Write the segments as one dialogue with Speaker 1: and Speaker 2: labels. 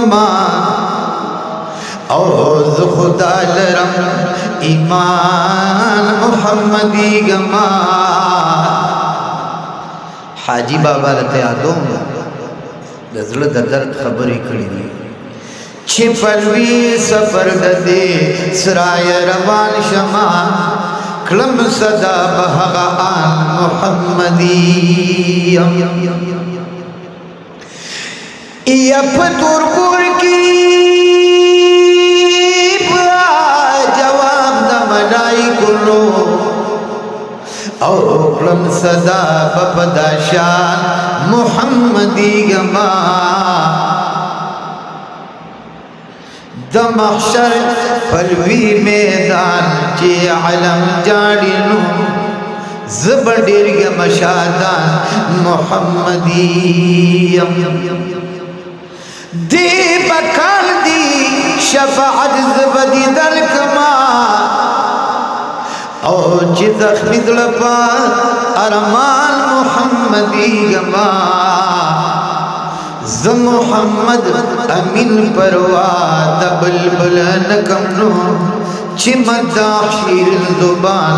Speaker 1: गमा औज़ खुदा लरम ईमान मुहम्मदी गमा। हाजी बाबा रते आदों दजल दर्द खबरी खड़ी दी छिपलवी सफर दे सराय रवान शमा क्लम सदा बहगा आन मुहम्मदी यफतुरपुर की जवाब न मनाई कुलो और क्लम सदा बपदाशान मुहम्मदी गमा। दमहशर पलवी मैदान चे अलम जाड़िनु ज़बड़ेर मशादान मुहम्मदी दे बकाल दी शफाअत ज़बदी दलकमा और चिज़ख बिदलपा अरमान मुहम्मदी गमा। ज़ मुहम्मद अमीन परवा दबुलबुल नकमनो चिमदाखिर ज़ुबान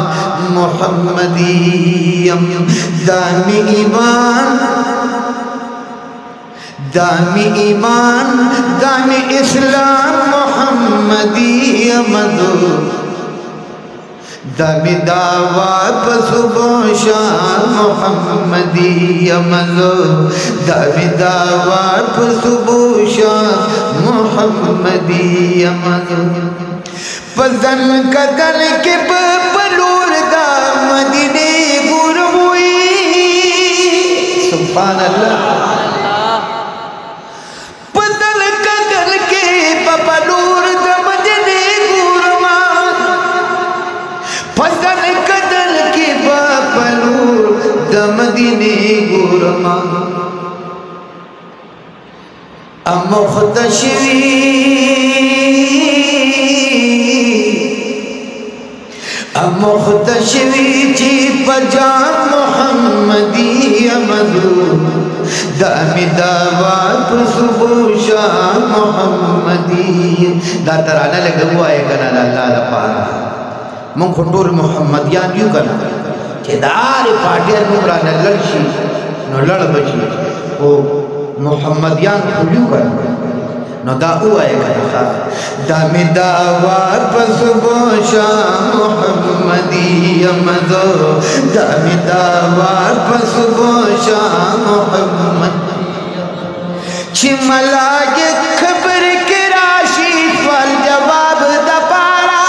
Speaker 1: मुहम्मदी दामी ईमान दामी इस्लाम मुहम्मदी मदो दामी दावा पसुबो शान मुहम्मदी मदो दामी दावा पसुबो शान मुहम्मदी मदो पजन कदल के पलूर दा मदीने गुरमुई सुभान अल्लाह। पजन कदल के पलूर दा मदीने गुरमा पजन कदल के पलूर दा मदीने गुरमा मुख्तशवी जी पजा मुहम्मदी मधु दामी दावा सुबूशा मुहम्मदी दातर आने लगे वो आए कना अल्लाह दा पारा मुंग खुंडूर मुहम्मदियान यूं कना चेदार पाटियार मुकरा न लड़शी न लड़ बची वो मुहम्मदियान खुल्यू कना न दाऊ आए कना दामी दावा पसुबोशा मुहम्मदी मदो दामी दावा पसुबोशा मुहम्मदी चिमला ये खबर के राशि फल जवाब दपारा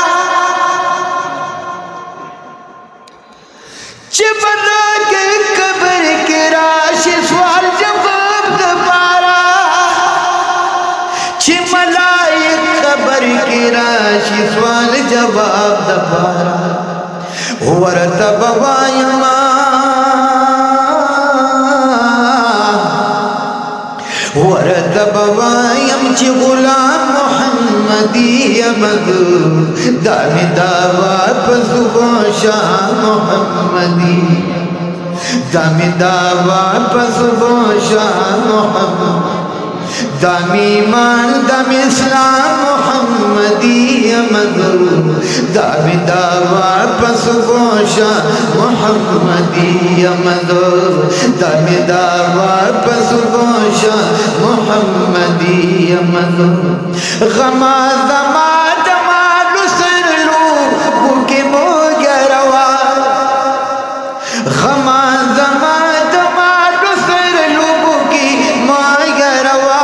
Speaker 1: चिमला ये खबर के राशि फल जवाब दपारा चिमला ये खबर की राशि सवाल जवाब दपारा वरतब वायमा वरतब वायम ची गुलाम मुहम्मदी मधु दामी दावा पसुबोशा मुहम्मदी दामी दावा पसुबोशा मुहम्मदी दामी ईमान दामी इस्लाम मुहम्मदी मधु दामी दावा पसुबोशा मुहम्मदी मधु दामी दावा पसुबोशा मुहम्मदी मधु गमा दमा दमा लुसरलू बुके मोगरवा गमा दमा दमा लुसरलू बुके मोगरवा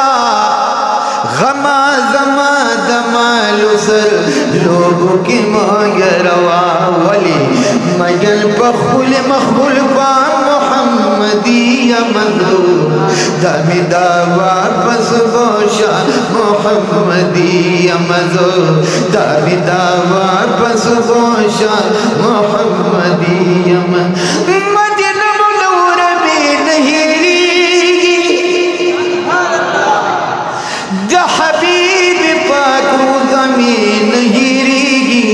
Speaker 1: गमा दमा दमा लुसर लोगों की मोगरवा वली मजल बखुल मखबुल बा मुहम्मदी मधु दामी दावा पसुबोशा मुहम्मदी मधु दामी दावा पसुबोशा मुहम्मदी मदीना मुनव्वरा में नहीं द हबीब पाक ज़मीन नहीं रीगी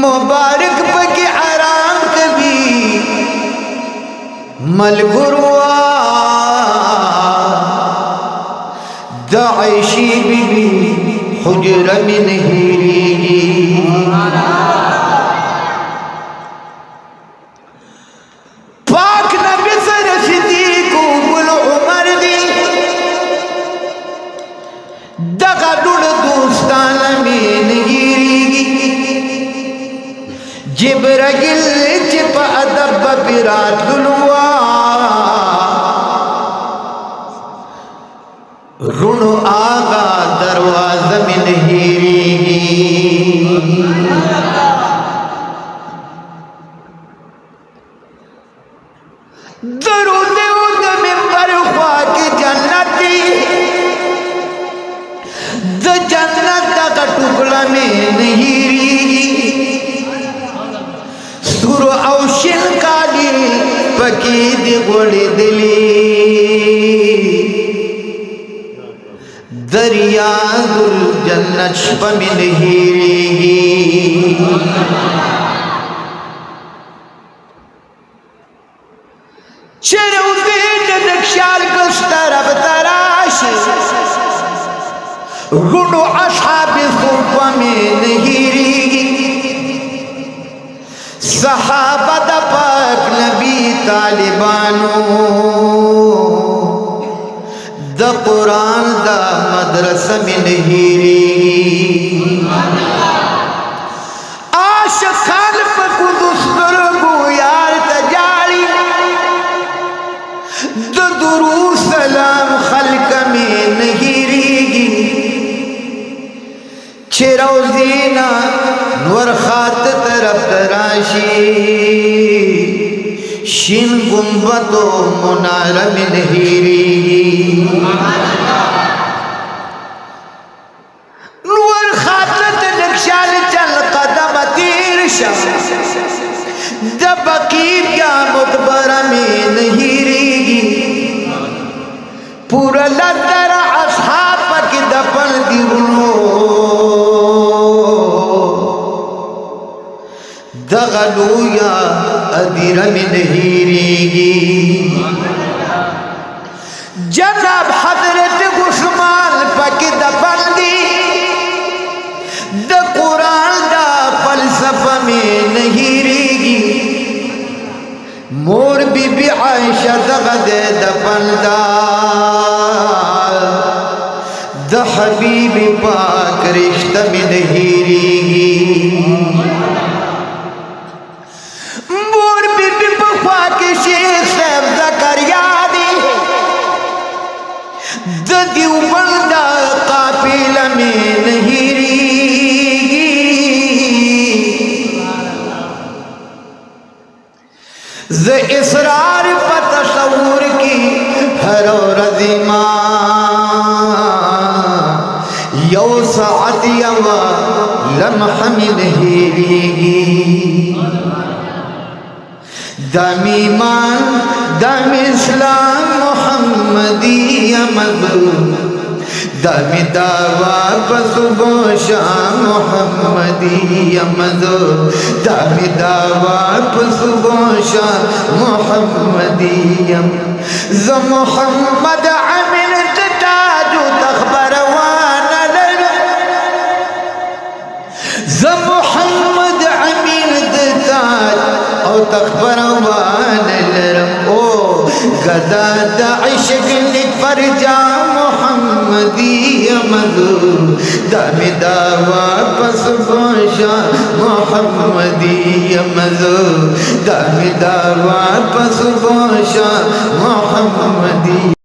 Speaker 1: मुबारक पके आराम कभी मलगुरुआ दाइशी बीबी हुजरा में नहीं रहेगी। पाक नबी सिद्दीक़ बुल उमर दी दगा दुड़ दोस्तान में नहीं रहेगी। जिब्राइल चिप अदब बिरादुलवा रुण आगा दरवाजा में नहीं रहेगी। दरूद उद मिंबर ख्वा की जन्नती द जन्नत का टुकड़ा में नहीं रहेगी। सुर औशिल काली पकीद गोड़ी दिली दरिया दुल जन्नत शब में नहीं रहेगी। चिरउद्दीन नक्शाल कुछ तरफ तराश रुणो अस्हाब सुफ़ा में नहीं रहेगी। सहाबा दा पाक नबी तालिबानो द कुरान दा मदरसा में नहीं रहेगी। आशिक़ान पर कुदुस्तर को यार तजारी द दुरूद सलाम खल्क में नहीं रहेगी। चिरौज़ीना नूर खात तरफ तराशी शिन गुंबतो मुनारा में नहीं रहेगी। नूर खात नक्शाल चल कदम तीर दबकीब क्या मुकबरा में नहीं रहेगी। पूरा लदर अस्हाब की दफन दिलो दगलूया अदीरा में नहीं रहेगी। जनाब हजरत उस्मान पक दफन दी द कुरान दा फलसफा में नहीं रहेगी। मोर बीबी आयशा दे दफन दा द हबीब पाक रिश्ता में नहीं रहेगी। मोर बीबी बफा के शेख साहब ज़करिया दी द देवबंद काफिला में नहीं रहेगी। ज़ इसरार पर तसव्वुर की हर रज़िमा यौ साअत यवा लम्हा में नहीं रहेगी। दम ईमान दम इस्लाम मोहम्मदी अमद दम दावा बसुबो शाम मोहम्मदी अमद दम दावा बसुबो शाम मोहम्मदी अमद ज़ मोहम्मद अमीन ताजु तखबर वान ज़ मोहम्मद अमीन ताज और तखबर वान ओ गदा दा इश्क पर जा मोहम्मदी अमद दम दावा पस बोशा मोहम्मदी अमद दम दावा पस बोशा मोहम्मदी।